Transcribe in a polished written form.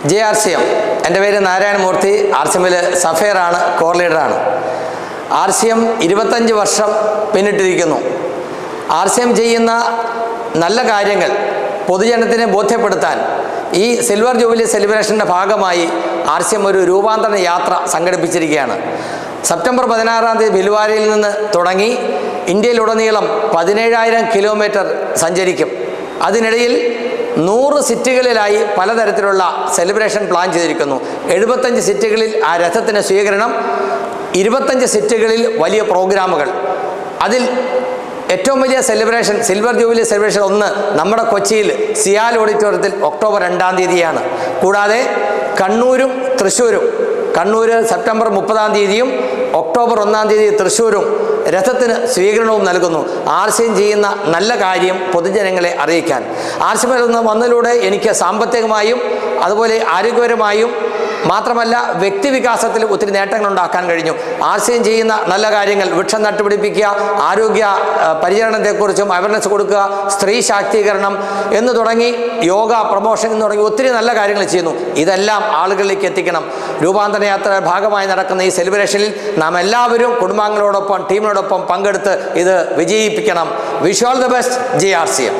JRCM. എൻ്റെ പേര് Narayana Murthy. RCMൽ സഫയറാണ്, core ലീഡറാണ്. RCM 25 വർഷം പിന്നിട്ടിരിക്കുന്നു. RCM ചെയ്യുന്ന നല്ല കാര്യങ്ങൾ പൊതുജനത്തിനെ ബോധ്യപ്പെടുത്താൻ ഈ സിൽവർ ജൂബിലി സെലിബ്രേഷൻ്റെ ഭാഗമായി RCM ഒരു രൂപാന്തര യാത്ര സംഘടിപ്പിച്ചിരിക്കുകയാണ്. സെപ്റ്റംബർ 16 ഭിൽവാരയിൽ നിന്ന് തുടങ്ങി ഇന്ത്യയിലുടനീളം 17,000 കിലോമീറ്റർ സഞ്ചരിക്കും. അതിനിടയിൽ 100 സിറ്റികളിലായി പലതരത്തിലുള്ള സെലിബ്രേഷൻ പ്ലാൻ ചെയ്തിരിക്കുന്നു. 75 സിറ്റികളിൽ ആ രഥത്തിന് സ്വീകരണം, 25 സിറ്റികളിൽ വലിയ പ്രോഗ്രാമുകൾ. അതിൽ ഏറ്റവും വലിയ സെലിബ്രേഷൻ, സിൽവർ ജൂബിലി സെലിബ്രേഷൻ 1 നമ്മുടെ കൊച്ചിയിൽ സിയാൽ ഓഡിറ്റോറിയത്തിൽ ഒക്ടോബർ 2 കൂടാതെ കണ്ണൂരും തൃശ്ശൂരും, കണ്ണൂർ സെപ്റ്റംബർ 30 ഒക്ടോബർ 1 തൃശ്ശൂരും രഥത്തിന് സ്വീകരണവും നൽകുന്നു. RCM ചെയ്യുന്ന നല്ല കാര്യം പൊതുജനങ്ങളെ അറിയിക്കാൻ. RCM വന്നതിലൂടെ എനിക്ക് സാമ്പത്തികമായും അതുപോലെ ആരോഗ്യപരമായും മാത്രമല്ല വ്യക്തിവികാസത്തിൽ ഒത്തിരി നേട്ടങ്ങൾ ഉണ്ടാക്കാൻ കഴിഞ്ഞു. RCM ചെയ്യുന്ന നല്ല കാര്യങ്ങൾ വൃക്ഷം നട്ടുപിടിപ്പിക്കുക, ആരോഗ്യ പരിചരണത്തെക്കുറിച്ചും അവയർനെസ് കൊടുക്കുക, സ്ത്രീ ശാക്തീകരണം എന്ന് തുടങ്ങി യോഗ പ്രമോഷൻ എന്ന് തുടങ്ങി ഒത്തിരി നല്ല കാര്യങ്ങൾ ചെയ്യുന്നു. ഇതെല്ലാം ആളുകളിലേക്ക് എത്തിക്കണം. രൂപാന്തര യാത്രയുടെ ഭാഗമായി നടക്കുന്ന ഈ സെലിബ്രേഷനിൽ നാം എല്ലാവരും കുടുംബാംഗങ്ങളോടൊപ്പം ടീമിനോടൊപ്പം പങ്കെടുത്ത് ഇത് വിജയിപ്പിക്കണം. Wish all the best JRCM.